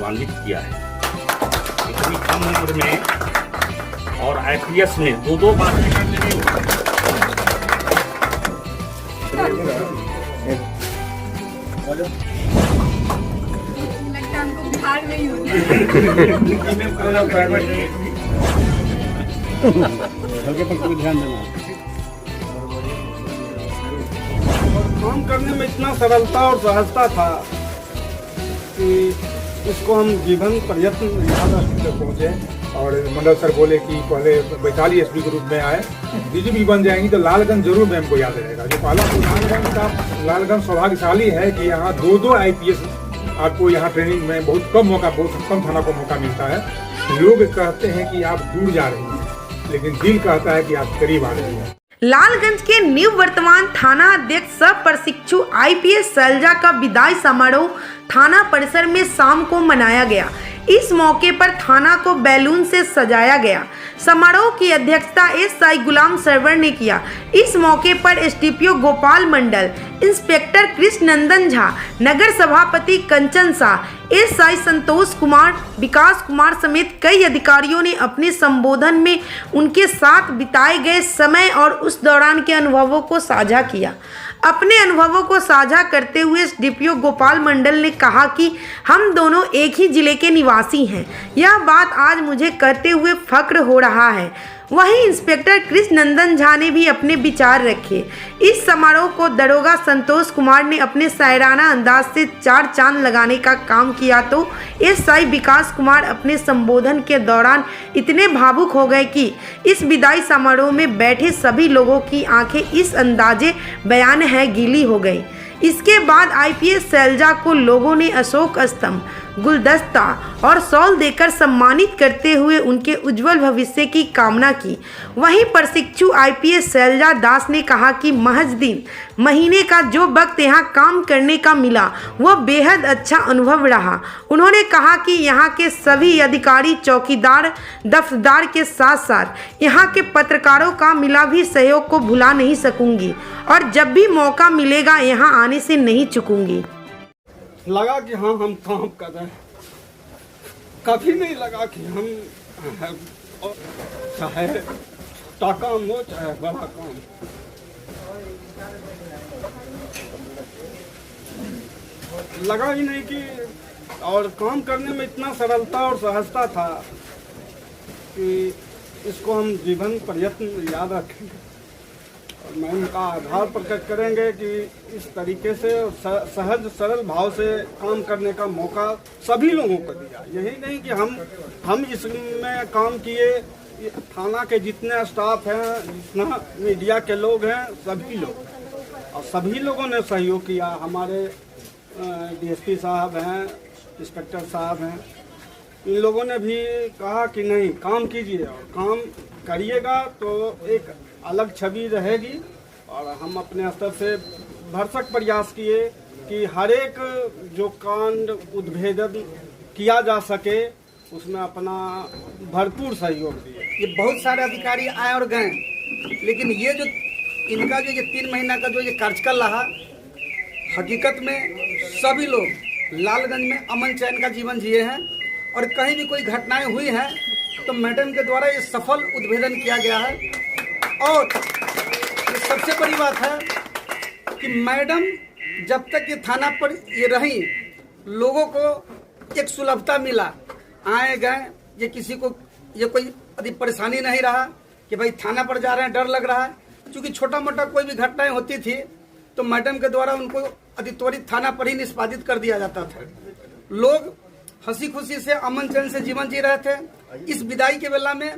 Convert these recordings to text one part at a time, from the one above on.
गौरवान्वित किया है। इतनी कम उम्र में और IPS में दो बार बिहार में ही ध्यान देना। काम करने में इतना सरलता और सहजता था कि इसको हम जीवन पर्यटन तक पहुँचे। और मंडल सर बोले कि पहले वैशाली SP के रूप में आए, DGP बन जाएंगी तो लालगंज जरूर मैम को याद रहेगा। जो पालनपुर लालगंज सौभाग्यशाली है कि यहाँ दो IPS आपको यहाँ ट्रेनिंग में बहुत कम थाना को मौका मिलता है। लोग कहते हैं कि आप दूर जा रही हैं, लेकिन दिल कहता है कि आप करीब आ रही हैं। लालगंज के निवर्तमान थाना अध्यक्ष सह प्रशिक्षु IPS शैलजा का विदाई समारोह थाना परिसर में शाम को मनाया गया। इस मौके पर थाना को बैलून से सजाया गया। समारोह की अध्यक्षता SI गुलाम सरवर ने किया। इस मौके पर SDPO गोपाल मंडल, इंस्पेक्टर कृष्ण नंदन झा, नगर सभापति कंचन शाह, SI संतोष कुमार, विकास कुमार समेत कई अधिकारियों ने अपने संबोधन में उनके साथ बिताए गए समय और उस दौरान के अनुभवों को साझा किया। अपने अनुभवों को साझा करते हुए SDPO गोपाल मंडल ने कहा कि हम दोनों एक ही जिले के निवासी हैं। यह बात आज मुझे करते हुए फक्र हो रहा है। वहीं इंस्पेक्टर कृष्ण नंदन झा ने भी अपने विचार रखे। इस समारोह को दरोगा संतोष कुमार ने अपने शायराना अंदाज से 4 चांद लगाने का काम किया तो SI विकास कुमार अपने संबोधन के दौरान इतने भावुक हो गए कि इस विदाई समारोह में बैठे सभी लोगों की आंखें इस अंदाजे बयान है गीली हो गई। इसके बाद IPS शैलजा को लोगों ने अशोक स्तंभ, गुलदस्ता और शॉल देकर सम्मानित करते हुए उनके उज्जवल भविष्य की कामना की। वहीं प्रशिक्षु IPS शैलजा दास ने कहा कि महज दिन महीने का जो वक्त यहाँ काम करने का मिला वह बेहद अच्छा अनुभव रहा। उन्होंने कहा कि यहाँ के सभी अधिकारी, चौकीदार, दफ्तरदार के साथ साथ यहाँ के पत्रकारों का मिला भी सहयोग को भुला नहीं सकूंगी और जब भी मौका मिलेगा यहाँ आने से नहीं चूकूंगी। लगा कि हाँ हम काम कर रहे हैं, कभी नहीं लगा कि हम चाहे टाका हो चाहे बड़ा काम। लगा ही नहीं कि और काम करने में इतना सरलता और सहजता था कि इसको हम जीवन पर्यटन याद रखेंगे। और मैं उनका आभार प्रकट करेंगे कि इस तरीके से सहज सरल भाव से काम करने का मौका सभी लोगों को दिया। यही नहीं कि हम इसमें काम किए, थाना के जितने स्टाफ हैं, जितना मीडिया के लोग हैं, सभी लोग और सभी लोगों ने सहयोग किया। हमारे DSP साहब हैं, इंस्पेक्टर साहब हैं, इन लोगों ने भी कहा कि नहीं काम कीजिए और काम करिएगा तो एक अलग छवि रहेगी। और हम अपने स्तर से भरसक प्रयास किए कि हर एक जो कांड उद्भेदन किया जा सके उसमें अपना भरपूर सहयोग दिए। ये बहुत सारे अधिकारी आए और गए, लेकिन ये जो इनका जो 3 महीना का जो ये कार्यकाल रहा, हकीकत में सभी लोग लालगंज में अमन चैन का जीवन जिए हैं और कहीं भी कोई घटनाएं हुई हैं तो मैडम के द्वारा ये सफल उद्भेदन किया गया है। और ये सबसे बड़ी बात है कि मैडम जब तक ये थाना पर ये रही, लोगों को एक सुलभता मिला, आए गए, ये किसी को ये कोई अधिक परेशानी नहीं रहा कि भाई थाना पर जा रहे हैं, डर लग रहा है। क्योंकि छोटा मोटा कोई भी घटनाएं होती थी तो मैडम के द्वारा उनको अति त्वरित थाना पर ही निष्पादित कर दिया जाता था। लोग हंसी खुशी से अमन चैन से जीवन जी रहे थे। इस विदाई के बेला में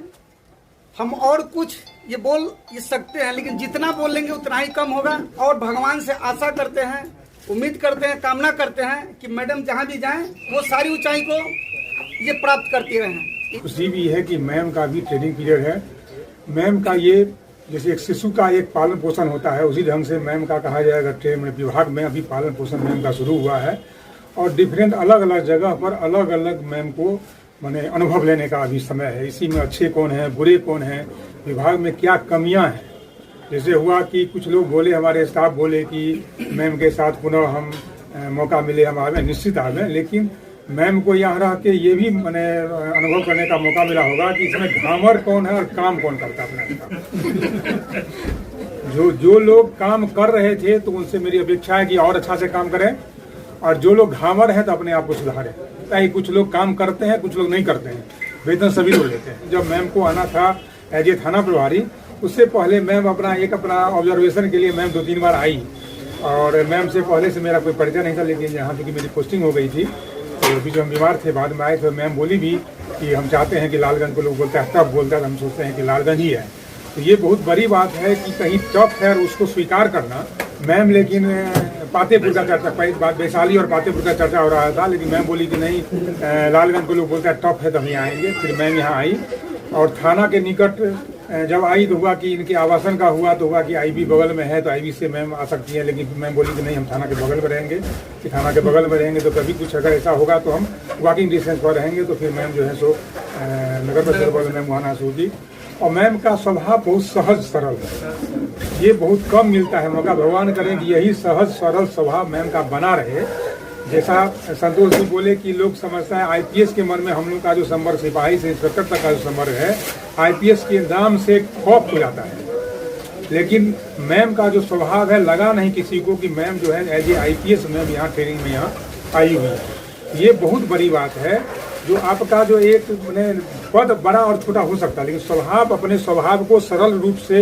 हम और कुछ ये बोल सकते हैं, लेकिन जितना बोलेंगे उतना ही कम होगा। और भगवान से आशा करते हैं, उम्मीद करते हैं, कामना करते हैं कि मैडम जहाँ भी जाएं वो सारी ऊंचाई को ये प्राप्त करती रहें। खुशी भी है कि मैम का भी ट्रेनिंग पीरियड है। मैम का ये जैसे एक शिशु का एक पालन पोषण होता है, उसी ढंग से मैम का कहा जाएगा ट्रेन विभाग में अभी पालन पोषण मैम का शुरू हुआ है। और डिफरेंट अलग अलग जगह पर अलग अलग मैम को माने अनुभव लेने का अभी समय है। इसी में अच्छे कौन हैं, बुरे कौन हैं, विभाग में क्या कमियां हैं। जैसे हुआ कि कुछ लोग बोले, हमारे स्टाफ बोले कि मैम के साथ पुनः हम मौका मिले हम आवे, निश्चित आवे, लेकिन मैम को यहाँ रह के ये भी मैंने अनुभव करने का मौका मिला होगा कि इसमें घामर कौन है और काम कौन करता है अपना। जो लोग काम कर रहे थे तो उनसे मेरी अपेक्षा है कि और अच्छा से काम करें, और जो लोग घामर हैं तो अपने आप को सुधारें। ताकि कुछ लोग काम करते हैं, कुछ लोग नहीं करते हैं, वेतन सभी लोग लेते हैं। जब मैम को आना था एज ए थाना प्रभारी, उससे पहले मैम अपना ऑब्जर्वेशन के लिए मैम 2-3 बार आई, और मैम से पहले से मेरा कोई परिचय नहीं था। लेकिन यहाँ तक कि मेरी पोस्टिंग हो गई थी तो अभी जो हम बीमार थे बाद में आए थे, मैम बोली भी कि हम चाहते हैं कि लालगंज को लोग बोलते हैं तब बोलता है, हम सोचते हैं कि लालगंज ही है। तो ये बहुत बड़ी बात है कि कहीं टफ है और उसको स्वीकार करना। मैम लेकिन पातेपुर का चर्चा, पहली बात वैशाली और पातेपुर का चर्चा हो रहा था, लेकिन मैम बोली कि नहीं, लालगंज को लोग बोलते हैं टफ है तो हम यहाँ आएंगे। फिर मैम यहाँ आई और थाना के निकट जब आई तो हुआ कि इनके आवासन का हुआ तो हुआ कि आईबी बगल में है तो आईबी से मैम आ सकती है। लेकिन मैम बोली कि नहीं, हम थाना के बगल में रहेंगे, कि थाना के बगल में रहेंगे तो कभी कुछ अगर ऐसा होगा तो हम वॉकिंग डिस्टेंस पर रहेंगे। तो फिर मैम जो है सो नगर परिषद बगल में वहाँ नाश होगी। और मैम का स्वभाव बहुत सहज सरल है, ये बहुत कम मिलता है मौका। भगवान करें कि यही सहज सरल स्वभाव मैम का बना रहे। जैसा संतोष जी बोले कि लोग समझता है आईपीएस के मन में हम लोग का जो संवर्ग सिपाही से इंस्पेक्टर तक का जो संवर्ग है, आईपीएस के नाम से खौफ हो जाता है। लेकिन मैम का जो स्वभाव है, लगा नहीं किसी को कि मैम जो है एज ए आईपीएस मैम यहाँ ट्रेनिंग में यहाँ आई हुई है। ये बहुत बड़ी बात है। जो आपका जो एक पद बड़ा और छोटा हो सकता है, लेकिन स्वभाव, अपने स्वभाव को सरल रूप से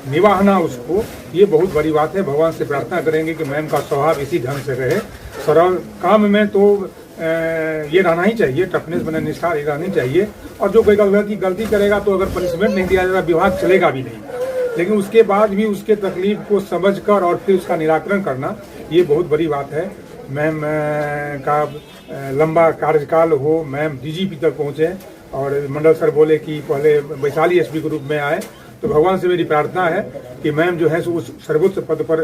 निभाना, उसको, ये बहुत बड़ी बात है। भगवान से प्रार्थना करेंगे कि मैम का स्वभाव इसी ढंग से रहे। सरल काम में तो ये रहना ही चाहिए, टफनेस बने, निष्ठा रहनी चाहिए। और जो कोई गलती करेगा तो अगर पनिशमेंट नहीं दिया जाएगा, विभाग चलेगा भी नहीं। लेकिन उसके बाद भी उसके तकलीफ को समझकर और फिर उसका निराकरण करना, ये बहुत बड़ी बात है। मैम का लंबा कार्यकाल हो, मैम डीजीपी तक पहुँचे और मंडल सर बोले कि पहले वैशाली एसपी के रूप में आए। तो भगवान से मेरी प्रार्थना है कि मैम जो है सो उस सर्वोच्च पद पर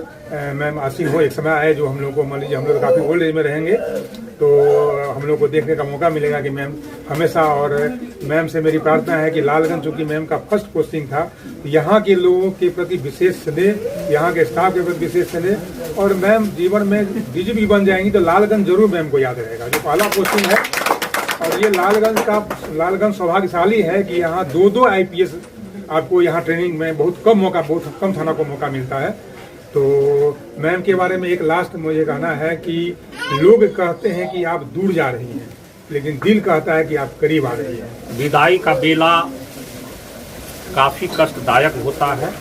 मैम आसीन हो। एक समय आए जो हम लोग को, मान लीजिए हम लोग काफ़ी ओल्ड एज में रहेंगे तो हम लोग को देखने का मौका मिलेगा कि मैम हमेशा, और मैम से मेरी प्रार्थना है कि लालगंज, चूँकि मैम का फर्स्ट पोस्टिंग था, यहाँ के लोगों के प्रति विशेष स्नेह, यहाँ के स्टाफ के प्रति विशेष स्नेह, और मैम जीवन में डीजीपी बन जाएंगी तो लालगंज जरूर मैम को याद रहेगा, जो पहला पोस्टिंग है। और ये लालगंज सौभाग्यशाली है कि यहाँ 2-2 आईपीएस आपको यहाँ ट्रेनिंग में बहुत कम थाना को मौका मिलता है। तो मैम के बारे में एक लास्ट मुझे कहना है कि लोग कहते हैं कि आप दूर जा रही हैं, लेकिन दिल कहता है कि आप करीब आ रही हैं। विदाई का बेला काफ़ी कष्टदायक होता है,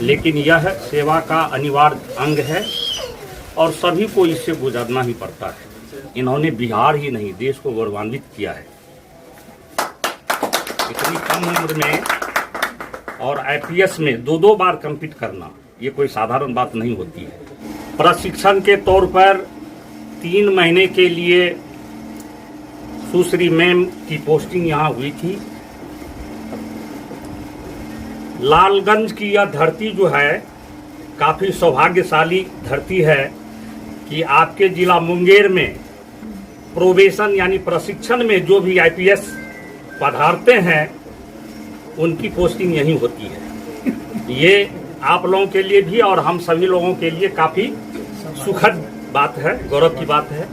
लेकिन यह सेवा का अनिवार्य अंग है और सभी को इससे गुजरना ही पड़ता है। इन्होंने बिहार ही नहीं, देश को गौरवान्वित किया है। इतनी कम उम्र में और आईपीएस में 2-2 बार कम्पीट करना, ये कोई साधारण बात नहीं होती है। प्रशिक्षण के तौर पर 3 महीने के लिए सुश्री मैम की पोस्टिंग यहाँ हुई थी। लालगंज की यह धरती जो है काफ़ी सौभाग्यशाली धरती है कि आपके जिला मुंगेर में प्रोबेशन यानी प्रशिक्षण में जो भी आईपीएस पधारते हैं उनकी पोस्टिंग यहीं होती है। ये आप लोगों के लिए भी और हम सभी लोगों के लिए काफ़ी सुखद बात है, गौरव की बात है।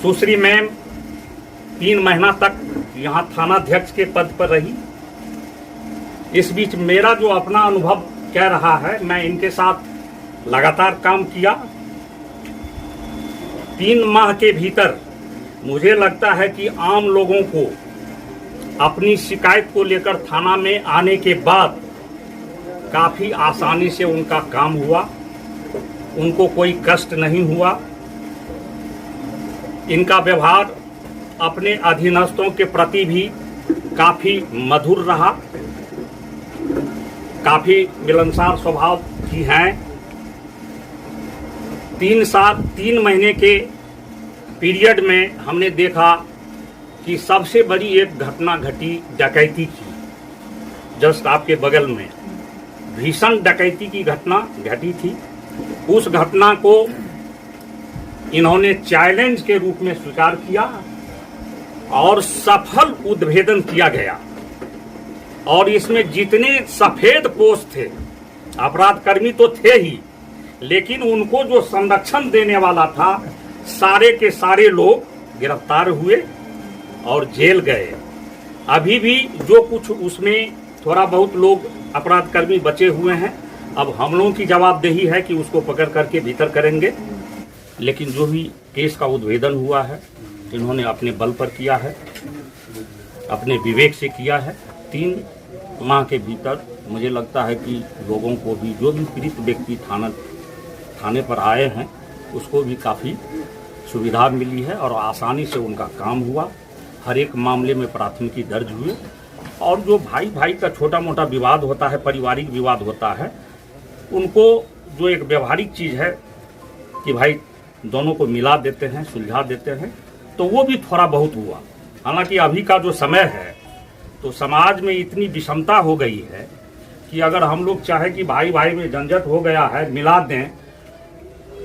सुश्री मैम 3 महीना तक यहाँ थानाध्यक्ष के पद पर रही। इस बीच मेरा जो अपना अनुभव कह रहा है, मैं इनके साथ लगातार काम किया। 3 माह के भीतर मुझे लगता है कि आम लोगों को अपनी शिकायत को लेकर थाना में आने के बाद काफ़ी आसानी से उनका काम हुआ, उनको कोई कष्ट नहीं हुआ। इनका व्यवहार अपने अधीनस्थों के प्रति भी काफ़ी मधुर रहा, काफ़ी मिलनसार स्वभाव की हैं। 3 महीने के पीरियड में हमने देखा कि सबसे बड़ी एक घटना घटी डकैती की, जस्ट आपके बगल में भीषण डकैती की घटना घटी थी। उस घटना को इन्होंने चैलेंज के रूप में स्वीकार किया और सफल उद्भेदन किया गया। और इसमें जितने सफेद पोस्ट थे, अपराध कर्मी तो थे ही, लेकिन उनको जो संरक्षण देने वाला था, सारे के सारे लोग गिरफ्तार हुए और जेल गए। अभी भी जो कुछ उसमें थोड़ा बहुत लोग अपराधकर्मी बचे हुए हैं, अब हम लोगों की जवाबदेही है कि उसको पकड़ करके भीतर करेंगे। लेकिन जो भी केस का उद्भेदन हुआ है, इन्होंने अपने बल पर किया है, अपने विवेक से किया है। 3 माह के भीतर मुझे लगता है कि लोगों को भी, जो भी पीड़ित व्यक्ति थाने पर आए हैं, उसको भी काफ़ी सुविधा मिली है और आसानी से उनका काम हुआ। हर एक मामले में प्राथमिकी दर्ज हुई और जो भाई भाई का छोटा मोटा विवाद होता है, पारिवारिक विवाद होता है, उनको जो एक व्यवहारिक चीज़ है कि भाई दोनों को मिला देते हैं, सुलझा देते हैं, तो वो भी थोड़ा बहुत हुआ। हालांकि अभी का जो समय है तो समाज में इतनी विषमता हो गई है कि अगर हम लोग चाहे कि भाई भाई में झंझट हो गया है, मिला दें,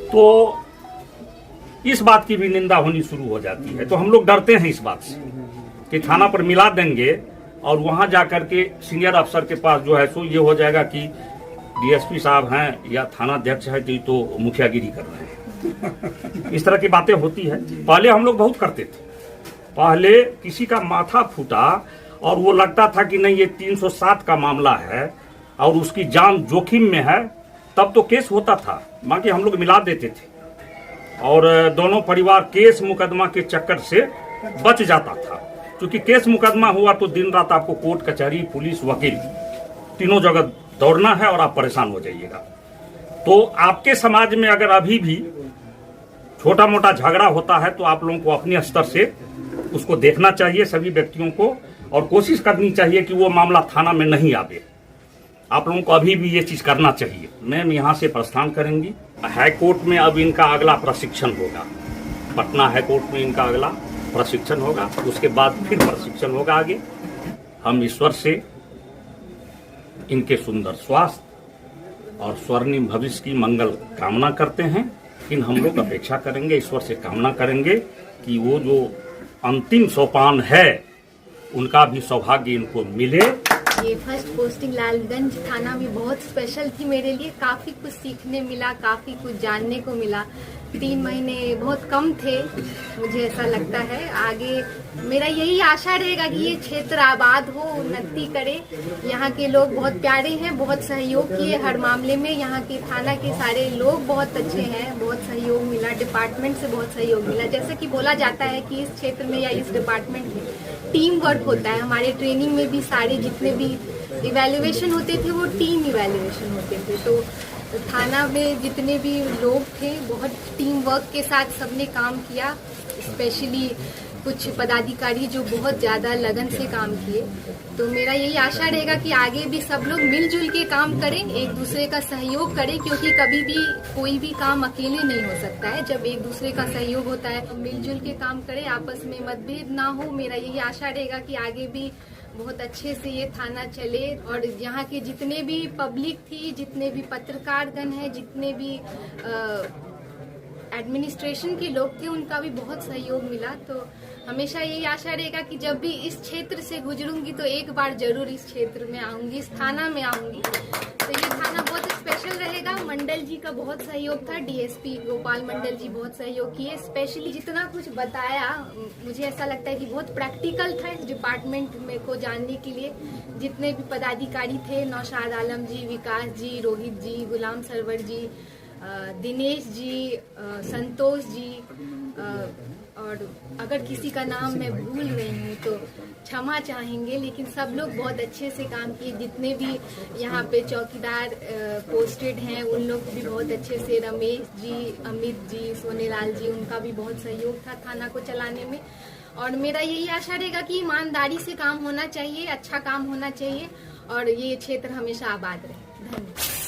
तो इस बात की भी निंदा होनी शुरू हो जाती है। तो हम लोग डरते हैं इस बात से कि थाना पर मिला देंगे और वहां जाकर के सीनियर अफसर के पास जो है सो ये हो जाएगा कि डीएसपी साहब हैं या थाना अध्यक्ष है तो मुखियागिरी कर रहे हैं। इस तरह की बातें होती है। पहले हम लोग बहुत करते थे। पहले किसी का माथा फूटा और वो लगता था कि नहीं ये 307 का मामला है और उसकी जान जोखिम में है, तब तो केस होता था, बाकी हम लोग मिला देते थे और दोनों परिवार केस मुकदमा के चक्कर से बच जाता था। क्योंकि केस मुकदमा हुआ तो दिन रात आपको कोर्ट कचहरी, पुलिस, वकील तीनों जगह दौड़ना है और आप परेशान हो जाइएगा। तो आपके समाज में अगर अभी भी छोटा मोटा झगड़ा होता है तो आप लोगों को अपने स्तर से उसको देखना चाहिए, सभी व्यक्तियों को, और कोशिश करनी चाहिए कि वो मामला थाना में नहीं आवे। आप लोगों को अभी भी ये चीज करना चाहिए। मैम यहाँ से प्रस्थान करेंगी। हाई कोर्ट में अब इनका अगला प्रशिक्षण होगा, पटना हाई कोर्ट में इनका अगला प्रशिक्षण होगा, उसके बाद फिर प्रशिक्षण होगा आगे। हम ईश्वर से इनके सुंदर स्वास्थ्य और स्वर्णिम भविष्य की मंगल कामना करते हैं। लेकिन हम लोग अपेक्षा करेंगे, ईश्वर से कामना करेंगे कि वो जो अंतिम सोपान है उनका भी सौभाग्य इनको मिले। ये फर्स्ट पोस्टिंग लालगंज थाना में बहुत स्पेशल थी मेरे लिए। काफ़ी कुछ सीखने मिला, काफ़ी कुछ जानने को मिला। 3 महीने बहुत कम थे, मुझे ऐसा लगता है। आगे मेरा यही आशा रहेगा कि ये क्षेत्र आबाद हो, उन्नति करे। यहाँ के लोग बहुत प्यारे हैं, बहुत सहयोग किए हर मामले में। यहाँ के थाना के सारे लोग बहुत अच्छे हैं, बहुत सहयोग मिला, डिपार्टमेंट से बहुत सहयोग मिला। जैसे कि बोला जाता है कि इस क्षेत्र में या इस डिपार्टमेंट में टीम वर्क होता है। हमारे ट्रेनिंग में भी सारे जितने भी इवैल्यूएशन होते थे वो टीम इवैल्यूएशन होते थे। तो थाना में जितने भी लोग थे बहुत टीम वर्क के साथ सबने काम किया। स्पेशली कुछ पदाधिकारी जो बहुत ज़्यादा लगन से काम किए। तो मेरा यही आशा रहेगा कि आगे भी सब लोग मिलजुल के काम करें, एक दूसरे का सहयोग करें, क्योंकि कभी भी कोई भी काम अकेले नहीं हो सकता है। जब एक दूसरे का सहयोग होता है तो मिलजुल के काम करें, आपस में मतभेद ना हो। मेरा यही आशा रहेगा कि आगे भी बहुत अच्छे से ये थाना चले और यहाँ के जितने भी पब्लिक थी, जितने भी पत्रकारगण हैं, जितने भी एडमिनिस्ट्रेशन के लोग थे, उनका भी बहुत सहयोग मिला। तो हमेशा यही आशा रहेगा कि जब भी इस क्षेत्र से गुजरूंगी तो एक बार जरूर इस क्षेत्र में आऊंगी, इस थाना में आऊंगी। तो ये थाना बहुत स्पेशल रहेगा। मंडल जी का बहुत सहयोग था, डीएसपी गोपाल मंडल जी बहुत सहयोग किए। स्पेशली जितना कुछ बताया मुझे ऐसा लगता है कि बहुत प्रैक्टिकल था इस डिपार्टमेंट में को जानने के लिए। जितने भी पदाधिकारी थे, नौशाद आलम जी, विकास जी, रोहित जी, गुलाम सरवर जी, दिनेश जी, संतोष जी, और अगर किसी का नाम मैं भूल रही हूँ तो क्षमा चाहेंगे। लेकिन सब लोग बहुत अच्छे से काम किए। जितने भी यहाँ पे चौकीदार पोस्टेड हैं उन लोग भी बहुत अच्छे से, रमेश जी, अमित जी, सोनेलाल जी, उनका भी बहुत सहयोग था थाना को चलाने में। और मेरा यही आशा रहेगा कि ईमानदारी से काम होना चाहिए, अच्छा काम होना चाहिए और ये क्षेत्र हमेशा आबाद रहे। धन्यवाद।